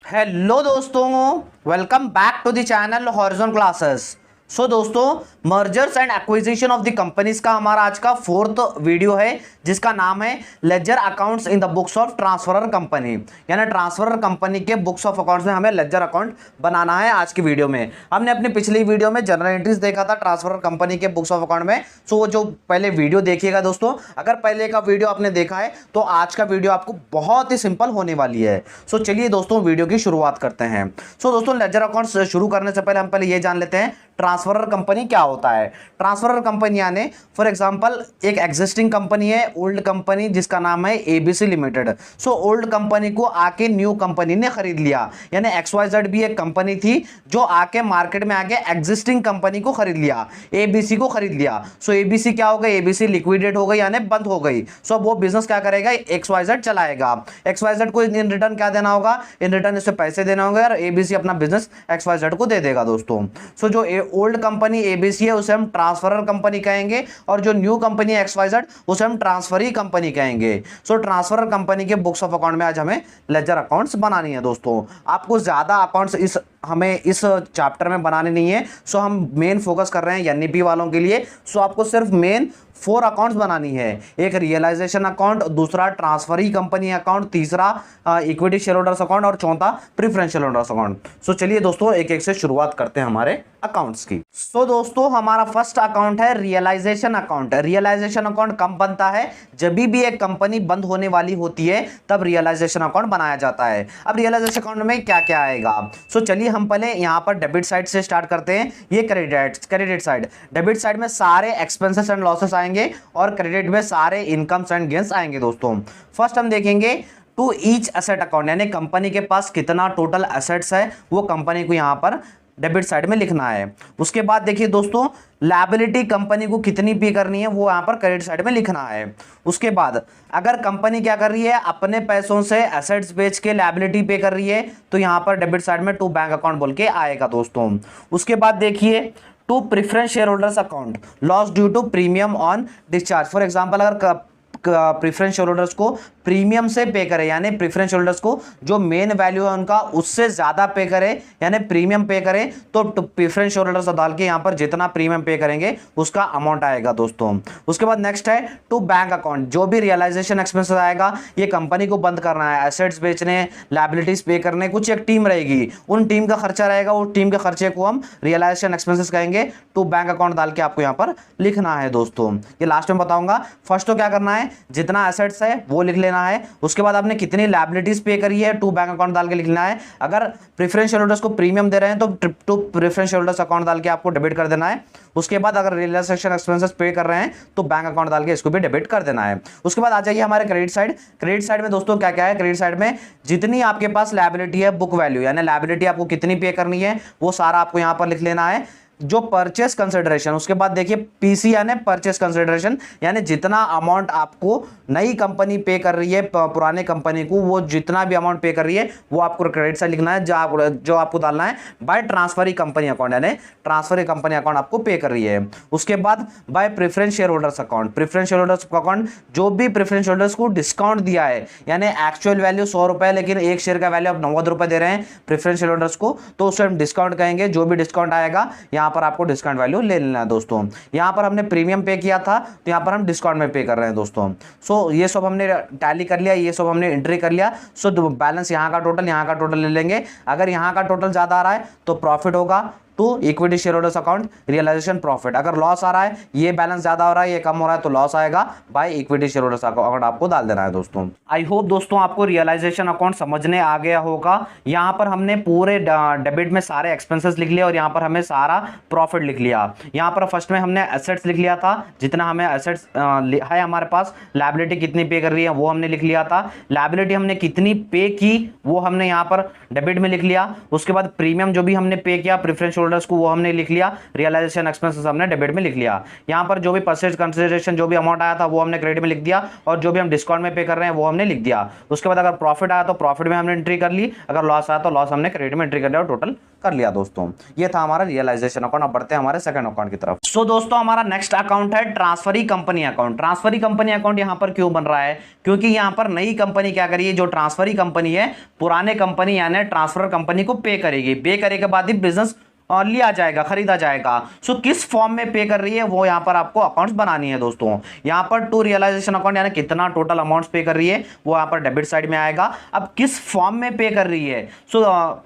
Hello दोस्तों, welcome back to the channel Horizon classes. So दोस्तों, mergers and acquisition of the companies का हमारा आज का फोर्थ वीडियो है, जिसका नाम है ledger accounts in the books of transferor company. यानी ट्रांसफरर कंपनी के बुक्स ऑफ अकाउंट्स में हमें लेजर अकाउंट बनाना है। आज की वीडियो में हमने अपनी पिछली वीडियो में जनरल एंट्रीज देखा था ट्रांसफरर कंपनी के बुक्स ऑफ अकाउंट में। सो वो जो पहले वीडियो देखिएगा दोस्तों, अगर पहले का वीडियो आपने देखा है तो आज का वीडियो आपको बहुत ही सिंपल होने वाली है। सो चलिए दोस्तों, वीडियो की शुरुआत करते हैं। सो दोस्तों, लेजर अकाउंट्स शुरू करने से पहले हम पहले ये जान लेते हैं ट्रांसफरर कंपनी क्या होता है। ट्रांसफरर कंपनी यानी फॉर एग्जांपल एक एग्जिस्टिंग कंपनी है, ओल्ड कंपनी, जिसका नाम है ABC limited. So old company को आके न्यू कंपनी ने खरीद लिया। यानी XYZ भी एक कंपनी थी जो आके मार्केट में आके एग्जिस्टिंग कंपनी को खरीद लिया, एबीसी को खरीद लिया। सो एबीसी क्या हो गई? एबीसी लिक्विडेट हो गई यानी बंद हो गई। सो अब वो बिजनेस क्या करेगा? XYZ चलाएगा। XYZ को इन रिटर्न क्या देना होगा? इन रिटर्न इससे पैसे देना होगा और एबीसी अपना बिजनेस XYZ को दे देगा दोस्तों। सो जो ओल्ड कंपनी एबीसी है उसे हम ट्रांसफरर कंपनी कहेंगे, और जो न्यू कंपनी है XYZ उसे हम ट्रांसफरी कंपनी कहेंगे। सो ट्रांसफरर कंपनी के बुक्स ऑफ अकाउंट में आज हमें लेजर अकाउंट्स बनानी है दोस्तों। आपको ज्यादा अकाउंट्स हमें इस चैप्टर में बनाने नहीं है। सो हम मेन फोकस कर रहे हैं एनईपी वालों के लिए। सो आपको सिर्फ मेन 4 अकाउंट्स बनानी है। एक रियलाइजेशन अकाउंट, दूसरा ट्रांसफरी कंपनी अकाउंट, तीसरा इक्विटी शेयर होल्डर्स अकाउंट और चौथा प्रेफरेंस शेयर होल्डर्स अकाउंट। सो चलिए दोस्तों, एक एक से शुरुआत करते हैं हमारे अकाउंट्स की। सो दोस्तों, हमारा फर्स्ट अकाउंट है रियलाइजेशन अकाउंट। रियलाइजेशन अकाउंट कब बनता है? जब भी एक कंपनी बंद होने वाली होती है तब रियलाइजेशन अकाउंट बनाया जाता है। अब रियलाइजेशन अकाउंट में क्या क्या आएगा? सो चलिए हम पहले यहां पर डेबिट साइड से स्टार्ट करते हैं। ये क्रेडिट साइड। डेबिट साइड में सारे एक्सपेंसेस एंड लॉसेस आएंगे और क्रेडिट में सारे इनकम्स एंड गेन्स आएंगे दोस्तों। फर्स्ट हम देखेंगे टू ईच एसेट अकाउंट, यानी कंपनी के पास कितना टोटल एसेट्स है वो कंपनी को यहां पर डेबिट साइड में लिखना है। उसके बाद देखिए दोस्तों, लायबिलिटी कंपनी को कितनी पे करनी है वो यहां पर क्रेडिट साइड में लिखना है। उसके बाद अगर कंपनी क्या कर रही है, अपने पैसों से एसेट्स बेच के लायबिलिटी पे कर रही है तो यहां पर डेबिट साइड में टू बैंक अकाउंट बोल के आएगा दोस्तों। उसके बाद देखिए to preference shareholders account, loss due to premium on discharge. For example अगर प्रेफरेंस शेयर होल्डर्स को प्रीमियम से पे करे, यानी प्रेफरेंस होल्डर्स को जो मेन वैल्यू है उनका उससे ज्यादा पे करे, यानी प्रीमियम पे करे, तो प्रेफरेंस होल्डर्स डाल के यहां पर जितना प्रीमियम पे करेंगे उसका अमाउंट आएगा दोस्तों। उसके बाद नेक्स्ट है टू बैंक अकाउंट। जो भी रियलाइजेशन एक्सपेंसेस आएगा, ये कंपनी को बंद करना है, एसेट्स बेचने, लायबिलिटीज पे करने, कुछ एक टीम रहेगी, उन टीम का खर्चा रहेगा, उस टीम के खर्चे को हम रियलाइजेशन एक्सपेंसेस कहेंगे। टू बैंक अकाउंट डाल के आपको यहां पर लिखना है दोस्तों। ये लास्ट में बताऊंगा। फर्स्ट तो क्या करना है, जितना एसेट्स है वो लिख लेना है। उसके बाद आपने कितनी लायबिलिटीज पे करी है टू बैंक अकाउंट डाल के लिखना है। अगर प्रेफरेंस शेयर होल्डर्स को प्रीमियम दे रहे हैं तो to preference shareholders account डाल के आपको डेबिट कर देना है। उसके बाद अगर रियलाइजेशन एक्सपेंसेस पे कर रहे हैं तो बैंक अकाउंट डाल के इसको भी डेबिट कर देना है। उसके बाद आ जाइए हमारे क्रेडिट साइड। क्रेडिट साइड में दोस्तों क्या क्या है? क्रेडिट साइड में जितनी आपके पास लायबिलिटी है, बुक वैल्यू, यानी लायबिलिटी आपको कितनी पे करनी है वो सारा आपको यहां पर लिख लेना है। जो परचेस कंसिडरेशन, उसके बाद देखिए पीसी यानी परचेस कंसिडरेशन, यानी जितना अमाउंट आपको नई कंपनी पे कर रही है पुराने कंपनी को, वो जितना भी अमाउंट पे कर रही है वो आपको क्रेडिट से लिखना है। जो आपको डालना है बाय ट्रांसफरी कंपनी अकाउंट, यानी ट्रांसफरी कंपनी अकाउंट आपको पे कर रही है। उसके बाद bye preference shareholders account. Preference shareholders account, जो भी प्रेफरेंस होल्डर्स को डिस्काउंट दिया है, यानी एक्चुअल वैल्यू 100 रुपए लेकिन एक शेयर का वैल्यू आप 90 रुपए दे रहे हैं प्रेफरेंस शेयर होल्डर्स को, तो उसे हम डिस्काउंट कहेंगे। जो भी डिस्काउंट आएगा यहां पर आपको डिस्काउंट वैल्यू ले लेना है दोस्तों। यहां पर हमने प्रीमियम पे किया था तो यहां पर हम डिस्काउंट में पे कर रहे हैं दोस्तों। सो ये सब हमने टैली कर लिया, ये सब हमने एंट्री कर लिया। सो बैलेंस यहां का टोटल ले लेंगे। अगर यहां का टोटल ज्यादा आ रहा है तो प्रॉफिट होगा to equity shareholders account realization profit. अगर लॉस आ रहा है, ये बैलेंस ज्यादा हो रहा है, ये कम हो रहा है, तो लॉस आएगा by equity shareholders account आपको डाल देना है दोस्तों। आई होप दोस्तों आपको रियलाइजेशन अकाउंट समझने आ गया होगा। यहां पर हमने पूरे डेबिट में सारे एक्सपेंसेस लिख लिया और यहां पर हमें सारा प्रॉफिट लिख लिया। यहां पर फर्स्ट में हमने एसेट्स लिख लिया था, जितना हमें एसेट्स है हमारे पास, लायबिलिटी कितनी पे कर रही है वो हमने लिख लिया था, लायबिलिटी हमने कितनी पे की वो हमने यहां पर डेबिट में लिख लिया। उसके बाद प्रीमियम जो भी हमने पे किया प्रेफरेंस होल्डर्स को वो हमने लिख लिया, रियलाइजेशन एक्सपेंसेस हमने डेबिट में लिख लिया। यहाँ पर जो भी परचेज कंसिडरेशन जो भी अमाउंट आया था वो हमने क्रेडिट में लिख दिया, और जो भी हम डिस्काउंट में पे कर रहे हैं वो हमने लिख दिया। उसके बाद अगर प्रॉफिट आया तो प्रॉफिट में हमने एंट्री कर ली, अगर लॉस आया तो लॉस हमने क्रेडिट में एंट्री कर लिया और टोटल कर लिया दोस्तों। ये था हमारा रियलाइजेशन अकाउंट। अब बढ़ते हैं हमारे सेकंड अकाउंट की तरफ। सो दोस्तों हमारा नेक्स्ट अकाउंट है transferee company account. Transferee company account यहाँ पर क्यों बन रहा है, क्योंकि यहाँ पर नई कंपनी क्या करिए, जो ट्रांसफरी कंपनी है पुराने कंपनी यानी ट्रांसफर कंपनी को पे करेगी, पे करे के बाद ही बिजनेस लिया जाएगा, खरीदा जाएगा। सो किस फॉर्म में पे कर रही है वो यहाँ पर आपको अकाउंट्स बनानी है दोस्तों। यहाँ पर टू रियलाइजेशन अकाउंट यानी कितना टोटल अमाउंट्स पे कर रही है वो यहाँ पर डेबिट साइड में आएगा। अब किस फॉर्म में पे कर रही है, सो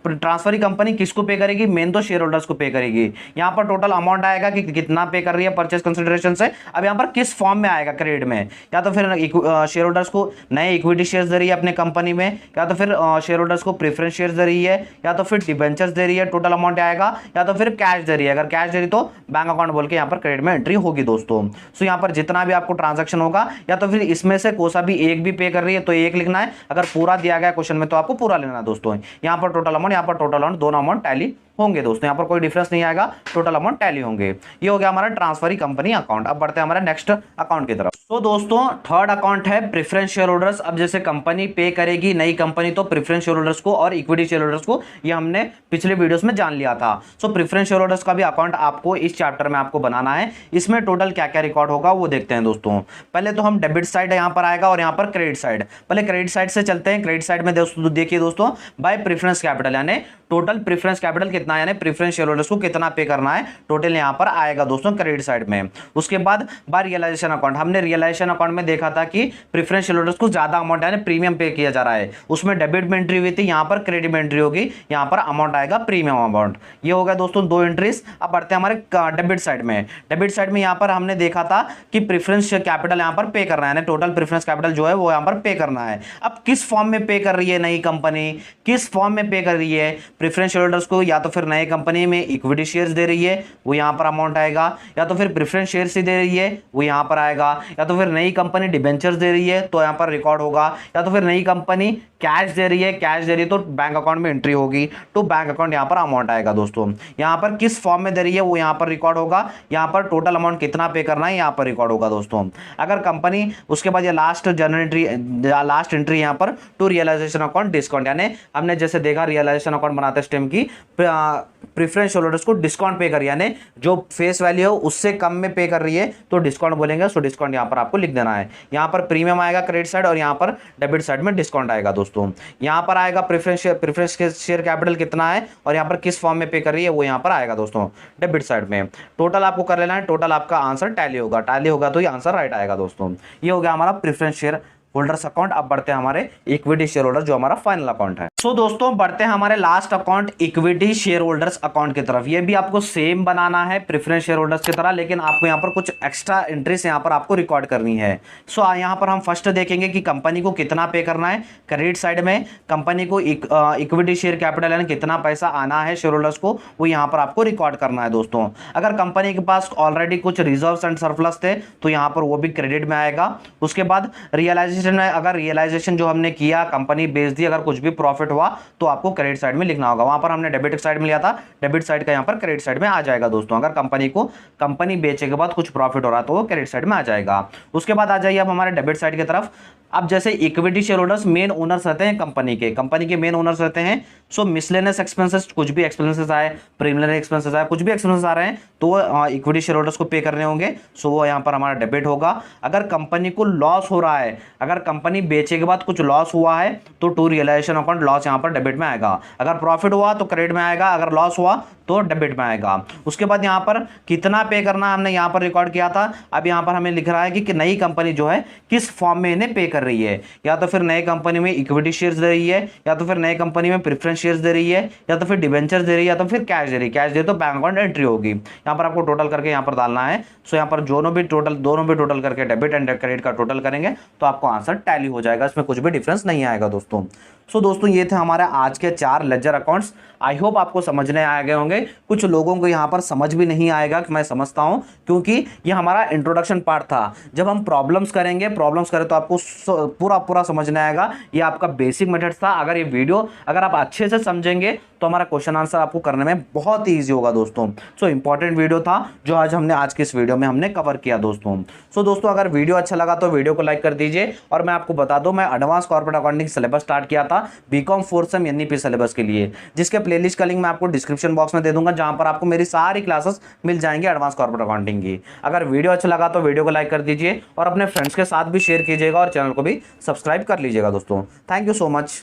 ट्रांसफरी कंपनी किसको पे करेगी, मेन तो शेयर होल्डर्स को पे करेगी। यहाँ पर टोटल अमाउंट आएगा कि कितना पे कर रही है परचेज कंसिडरेशन से। अब यहाँ पर किस फॉर्म में आएगा, क्रेडिट में, या तो फिर शेयर होल्डर्स को नए इक्विटी शेयर्स दे रही है अपने कंपनी में, या तो फिर शेयर होल्डर्स को प्रेफरेंस शेयर्स दे रही है, या तो फिर डिबेंचर्स दे रही है, टोटल अमाउंट आएगा, या तो फिर कैश दे रही है। अगर कैश दे रही तो बैंक अकाउंट बोल के यहाँ पर क्रेडिट में एंट्री होगी दोस्तों। सो यहाँ पर जितना भी आपको ट्रांजैक्शन होगा, या तो फिर इसमें से कोई सा भी एक भी पे कर रही है तो एक लिखना है, अगर पूरा दिया गया क्वेश्चन में तो आपको पूरा लेना है दोस्तों। यहाँ पर टोटल अमाउंट, यहाँ पर टोटल अमाउंट, दोनों अमाउंट टैली होंगे दोस्तों। यहाँ पर कोई डिफरेंस नहीं आएगा, टोटल अमाउंट टैली होंगे। ये हो गया हमारा ट्रांसफरी कंपनी अकाउंट। अब बढ़ते हैं हमारे नेक्स्ट अकाउंट की तरफ। तो दोस्तों थर्ड अकाउंट है प्रेफरेंस शेयर होल्डर्स। अब जैसे कंपनी पे करेगी नई कंपनी तो प्रेफरेंस शेयर होल्डर्स को और इक्विटी शेयर होल्डर्स को, ये हमने पिछले वीडियोस में जान लिया था। सो प्रेफरेंस शेयर होल्डर्स का भी अकाउंट आपको इस चैप्टर में आपको बनाना है। इसमें टोटल क्या क्या रिकॉर्ड होगा वो देखते हैं दोस्तों। पहले तो हम डेबिट साइड यहाँ पर आएगा और यहाँ पर क्रेडिट साइड। पहले क्रेडिट साइड से चलते हैं। क्रेडिट साइड में दोस्तों देखिए दोस्तों, बाय प्रेफरेंस कैपिटल यानी टोटल प्रेफरेंस कैपिटल कितना, यानी प्रेफरेंस शेयर होल्डर्स को कितना पे करना है, टोटल यहाँ पर आएगा दोस्तों क्रेडिट साइड में। उसके बाद बाय रियलाइजेशन अकाउंट, हमने रियलाइजेशन अकाउंट में देखा था कि प्रेफरेंस शेयर होल्डर्स को ज्यादा अमाउंट यानी प्रीमियम पे किया जा रहा है, उसमें डेबिट में एंट्री हुई थी, यहाँ पर क्रेडिट में एंट्री होगी, यहाँ पर अमाउंट आएगा प्रीमियम अमाउंट। ये हो गया दोस्तों दो एंट्रीज। अब बढ़ते हैं हमारे डेबिट साइड में। डेबिट साइड में यहाँ पर हमने देखा था कि प्रेफरेंस कैपिटल यहाँ पर पे करना है, यानी टोटल प्रेफरेंस कैपिटल जो है वो यहाँ पर पे करना है। अब किस फॉर्म में पे कर रही है नई कंपनी, किस फॉर्म में पे कर रही है, प्रेफरेंस शेयर होल्डर्स को या तो फिर नई कंपनी में इक्विटी शेयर्स दे रही है वो यहाँ पर अमाउंट आएगा, या तो फिर प्रेफरेंस शेयर्स ही दे रही है वो यहाँ पर आएगा, या तो फिर नई कंपनी डिबेंचर्स दे रही है तो यहाँ पर रिकॉर्ड होगा, या तो फिर नई कंपनी कैश दे रही है, कैश दे रही है तो बैंक अकाउंट में एंट्री होगी, तो बैंक अकाउंट यहाँ पर अमाउंट आएगा दोस्तों। यहाँ पर किस फॉर्म में दे रही है वो यहाँ पर रिकॉर्ड होगा, यहाँ पर टोटल अमाउंट कितना पे करना है यहाँ पर रिकॉर्ड होगा दोस्तों। अगर कंपनी उसके बाद ये लास्ट एंट्री यहाँ पर टू रियलाइजेशन अकाउंट डिस्काउंट, यानी हमने जैसे देखा रियलाइजेशन अकाउंट बनाते टाइम की प्रेफरेंस होल्डर्स को डिस्काउंट पे कर, यानी जो फेस वैल्यू है उससे कम में पे कर रही है तो डिस्काउंट बोलेंगे। सो डिस्काउंट यहाँ पर आपको लिख देना है। यहाँ पर प्रीमियम आएगा क्रेडिट साइड और यहाँ पर डेबिट साइड में डिस्काउंट आएगा दोस्तों। यहाँ पर आएगा प्रेफरेंस शेयर कैपिटल कितना है और यहाँ पर किस फॉर्म में पे कर रही है वो यहाँ पर आएगा दोस्तों डेबिट साइड में। टोटल आपको कर लेना है, टोटल आपका आंसर टैली होगा, टैली होगा तो ये आंसर राइट आएगा दोस्तों। ये हो गया हमारा प्रेफरेंस शेयर होल्डर्स अकाउंट। अब बढ़ते हैं हमारे इक्विटी शेयर होल्डर जो हमारा फाइनल अकाउंट है। सो दोस्तों बढ़ते हैं हमारे last account equity shareholders account की तरफ। ये भी आपको सेम बनाना है प्रेफरेंस शेयर होल्डर्स की तरह, लेकिन आपको यहाँ पर कुछ एक्स्ट्रा एंट्रीज यहाँ पर आपको रिकॉर्ड करनी है। सो यहाँ पर हम फर्स्ट देखेंगे कि कंपनी को कितना पे करना है। क्रेडिट साइड में कंपनी को इक्विटी शेयर कैपिटल यानी कितना पैसा आना है शेयर होल्डर्स को वो यहाँ पर आपको रिकॉर्ड करना है दोस्तों। अगर कंपनी के पास ऑलरेडी कुछ रिजर्व्स एंड सरप्लस थे तो यहाँ पर वो भी क्रेडिट में आएगा। उसके बाद रियलाइजेशन में, अगर रियलाइजेशन जो हमने किया कंपनी बेच दी, अगर कुछ भी प्रॉफिट हुआ तो आपको क्रेडिट साइड में लिखना होगा। वहां पर हमने डेबिट साइड में लिया था, डेबिट साइड का यहाँ पर क्रेडिट साइड में आ जाएगा दोस्तों। अगर कंपनी बेचे के बाद कुछ प्रॉफिट हो रहा तो वो क्रेडिट साइड में आ जाएगा। उसके बाद आ जाइए अब हमारे डेबिट साइड की तरफ। अब जैसे equity share holders main owners रहते हैं कंपनी के मेन ओनर्स रहते हैं। सो मिसलेनियस एक्सपेंसेस, कुछ भी एक्सपेंसेस आए, प्रीलिमिनरी एक्सपेंसेस आए, कुछ भी एक्सपेंसेस आ रहे हैं तो वो इक्विटी शेयर होल्डर्स को पे करने होंगे। सो वो यहाँ पर हमारा डेबिट होगा। अगर कंपनी को लॉस हो रहा है, अगर कंपनी बेचे के बाद कुछ लॉस हुआ है तो टू रियलाइजेशन अकाउंट लॉस यहाँ पर डेबिट में आएगा। अगर प्रॉफिट हुआ तो क्रेडिट में आएगा, अगर लॉस हुआ तो डेबिट में आएगा। उसके बाद यहाँ पर कितना पे करना हमने यहाँ पर रिकॉर्ड किया था। अब यहाँ पर हमें लिख रहा है कि नई कंपनी जो है किस फॉर्म में इन्हें पे कर रही है, या तो फिर नई कंपनी में इक्विटी शेयर्स दे रही है, या तो फिर नई कंपनी में प्रेफरेंस शेयर्स दे रही है, या तो फिर डिबेंचर्स दे रही है, या तो फिर कैश दे रही है। कैश दे तो बैंक अकाउंट एंट्री होगी। यहाँ पर आपको टोटल करके यहाँ पर डालना है। सो यहाँ पर दोनों भी टोटल करके डेबिट एंड क्रेडिट का टोटल करेंगे तो आपको आंसर टैली हो जाएगा, इसमें कुछ भी डिफरेंस नहीं आएगा दोस्तों। सो दोस्तों ये थे हमारे आज के 4 लेजर अकाउंट्स। आई होप आपको समझने आ गए होंगे। कुछ लोगों को यहाँ पर समझ भी नहीं आएगा कि मैं समझता हूँ, क्योंकि ये हमारा इंट्रोडक्शन पार्ट था। जब हम प्रॉब्लम्स करेंगे, प्रॉब्लम्स करें तो आपको पूरा पूरा समझने आएगा। ये आपका बेसिक मेथड था। अगर ये वीडियो अगर आप अच्छे से समझेंगे तो हमारा क्वेश्चन आंसर आपको करने में बहुत ही ईजी होगा दोस्तों। सो इंपॉर्टेंट वीडियो था जो आज की इस वीडियो में हमने कवर किया दोस्तों। सो दोस्तों अगर वीडियो अच्छा लगा तो वीडियो को लाइक कर दीजिए। और मैं आपको बता दूं, मैं advance corporate accounting syllabus start किया था बीकॉम 4 सेम एनईपी सिलेबस के लिए, जिसके प्लेलिस्ट का लिंक मैं आपको डिस्क्रिप्शन बॉक्स में दे दूंगा, जहां पर आपको मेरी सारी क्लासेस मिल जाएंगी एडवांस कॉर्पोरेट अकाउंटिंग की। अगर वीडियो अच्छा लगा तो वीडियो को लाइक कर दीजिए और अपने फ्रेंड्स के साथ भी शेयर कीजिएगा और चैनल को भी सब्सक्राइब कर लीजिएगा दोस्तों। Thank you so much.